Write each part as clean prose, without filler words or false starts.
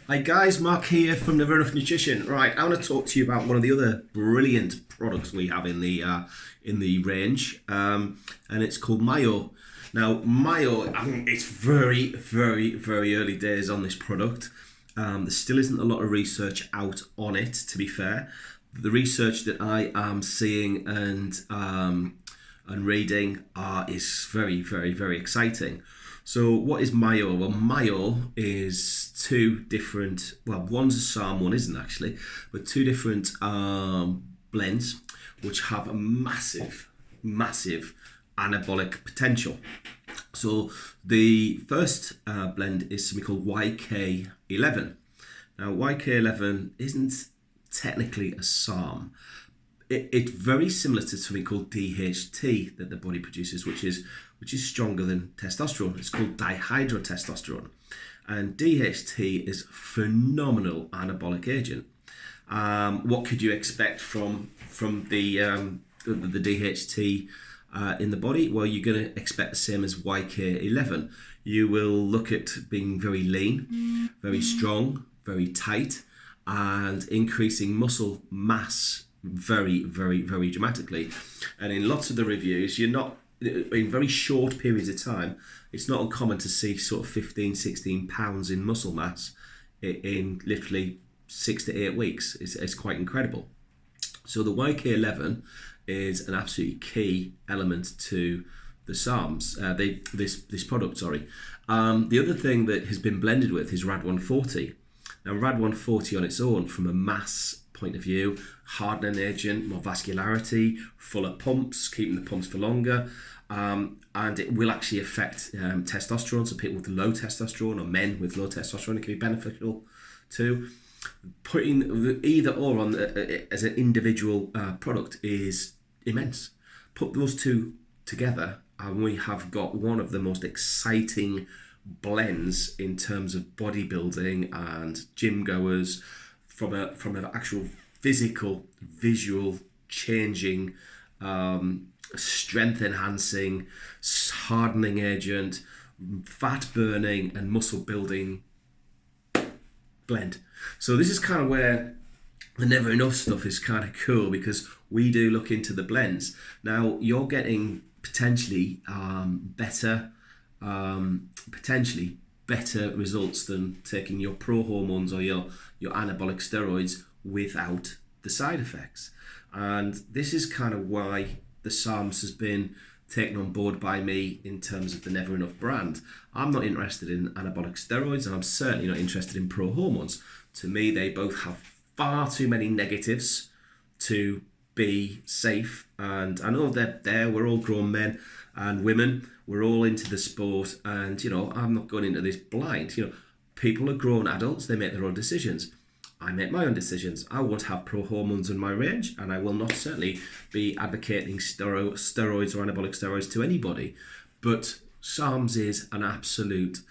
Hi guys, Mark here from NVRENUF Nutrition. Right, I want to talk to you about one of the other brilliant products we have in the range, and it's called Mayo. Now, Mayo, I mean, it's very early days on this product. There still isn't a lot of research out on it, to be fair. The research that I am seeing and reading is very exciting. So what is Mayo? Well, Mayo is two different, well, one's a SARM, one isn't actually, but two different blends which have a massive anabolic potential. So the first blend is something called YK11. Now YK11 isn't technically a SARM. It's very similar to something called DHT that the body produces, which is stronger than testosterone. It's called dihydrotestosterone, and DHT is a phenomenal anabolic agent. What could you expect from the DHT in the body? Well, you're going to expect the same as YK11. You will look at being very lean, very strong, very tight, and increasing muscle mass very dramatically. And in lots of the reviews, you're not, in very short periods of time, it's not uncommon to see sort of 15-16 pounds in muscle mass in literally 6 to 8 weeks. It's quite incredible. So the YK11 is an absolutely key element to the SARMS, this product, sorry. The other thing that has been blended with is RAD 140. Now RAD 140 on its own, from a mass point of view, hardening agent, more vascularity, fuller pumps, keeping the pumps for longer, and it will actually affect testosterone. So people with low testosterone or men with low testosterone, it can be beneficial too. Putting either or on as an individual product is immense. Put those two together and we have got one of the most exciting blends in terms of bodybuilding and gym goers, from an actual physical, visual changing, strength enhancing, hardening agent, fat burning and muscle building blend. So this is kind of where the Never Enough stuff is kind of cool, because we do look into the blends. Now you're getting potentially better results than taking your pro hormones or your anabolic steroids without the side effects. And this is kind of why the SARMS has been taken on board by me in terms of the Never Enough brand. I'm not interested in anabolic steroids, and I'm certainly not interested in pro hormones. To me, they both have far too many negatives to be safe. And I know that we're all grown men and women, we're all into the sport, and I'm not going into this blind. People are grown adults, they make their own decisions. I make my own decisions. I won't have pro hormones in my range, and I will not certainly be advocating steroids or anabolic steroids to anybody. But SARMS is an absolute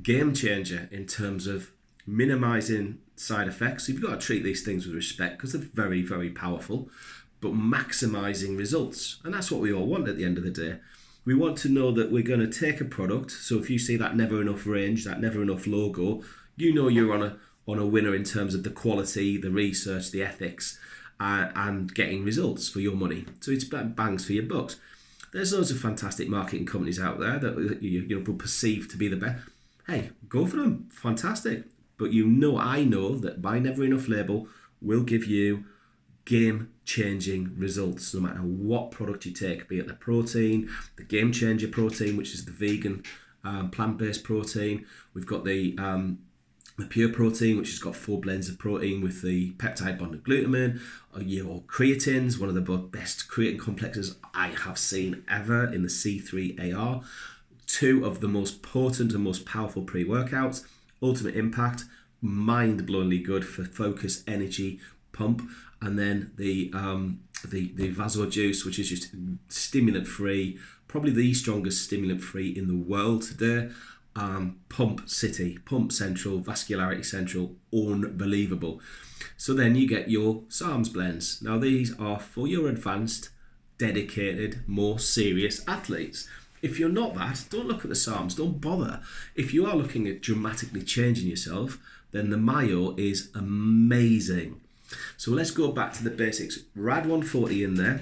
game changer in terms of minimizing side effects. So you've got to treat these things with respect, because they're very powerful, but maximizing results. And that's what we all want at the end of the day. We want to know that we're going to take a product. So if you see that Never Enough range, that Never Enough logo, you're on a winner in terms of the quality, the research, the ethics, and getting results for your money. So it's bangs for your bucks. There's loads of fantastic marketing companies out there that you will perceive to be the best. Hey, go for them. Fantastic. But I know that my Never Enough label will give you game-changing results no matter what product you take, be it the protein, the Game Changer protein, which is the vegan plant-based protein. We've got the pure protein, which has got 4 blends of protein with the peptide bonded glutamine, or creatines, one of the best creatine complexes I have seen ever in the C3AR. 2 of the most potent and most powerful pre-workouts. Ultimate Impact, mind-blowingly good for focus, energy, pump, and then the Vaso Juice, which is just stimulant free, probably the strongest stimulant free in the world today. Pump City, Pump Central, Vascularity Central, unbelievable. So then you get your SARMS blends. Now these are for your advanced, dedicated, more serious athletes. If you're not that, don't look at the SARMS, don't bother. If you are looking at dramatically changing yourself, then the Myo is amazing. So let's go back to the basics. Rad 140 in there.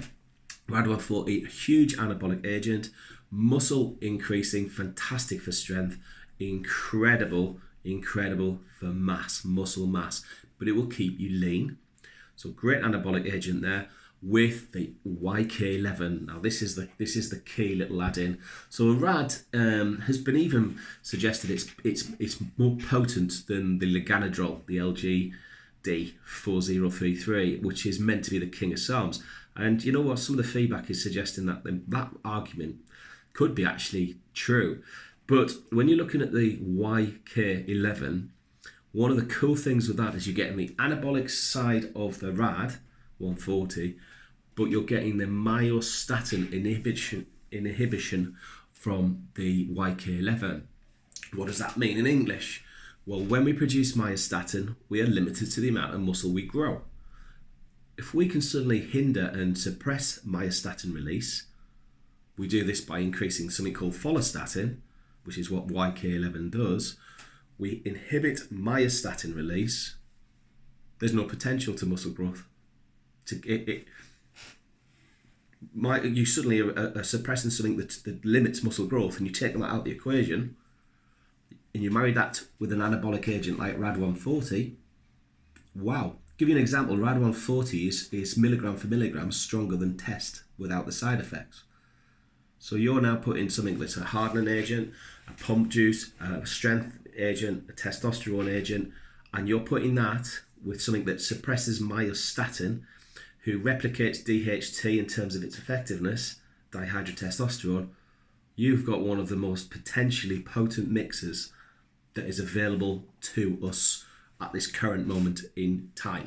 Rad 140, a huge anabolic agent, muscle increasing, fantastic for strength, incredible for mass, muscle mass, but it will keep you lean. So great anabolic agent there with the YK11. Now this is the key little add-in. So Rad has been even suggested it's more potent than the Leganadrol, the LGD4033, which is meant to be the king of SARMs. And you know what? Some of the feedback is suggesting that that argument could be actually true. But when you're looking at the YK11, one of the cool things with that is you're getting the anabolic side of the Rad 140, but you're getting the myostatin inhibition from the YK11. What does that mean in English? Well, when we produce myostatin, we are limited to the amount of muscle we grow. If we can suddenly hinder and suppress myostatin release, we do this by increasing something called follistatin, which is what YK11 does. We inhibit myostatin release. There's no potential to muscle growth. You suddenly are suppressing something that limits muscle growth, and you take that out of the equation, and you marry that with an anabolic agent like Rad 140. Wow. Give you an example. Rad 140 is milligram for milligram stronger than test without the side effects. So you're now putting something that's a hardening agent, a pump juice, a strength agent, a testosterone agent, and you're putting that with something that suppresses myostatin, who replicates DHT in terms of its effectiveness, dihydrotestosterone. You've got one of the most potentially potent mixes that is available to us at this current moment in time.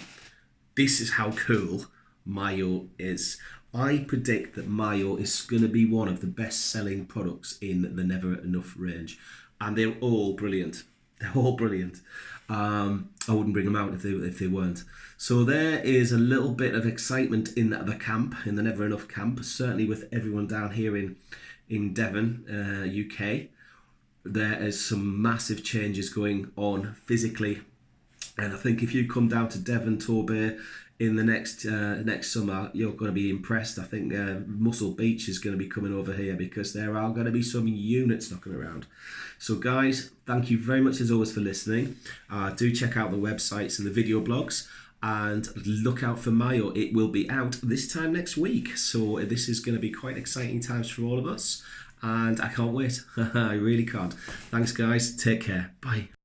This is how cool Myo is. I predict that Myo is going to be one of the best-selling products in the Never Enough range, and they're all brilliant. They're all brilliant. I wouldn't bring them out if they weren't. So there is a little bit of excitement in the camp, in the Never Enough camp, certainly with everyone down here in Devon, UK. There is some massive changes going on physically, and I think if you come down to Devon, Torbay in the next summer, you're going to be impressed. I think Muscle Beach is going to be coming over here because there are going to be some units knocking around. So guys, thank you very much as always for listening. Do check out the websites and the video blogs, and look out for Myo. It will be out this time next week. So this is going to be quite exciting times for all of us, and I can't wait. I really can't. Thanks guys. Take care. Bye.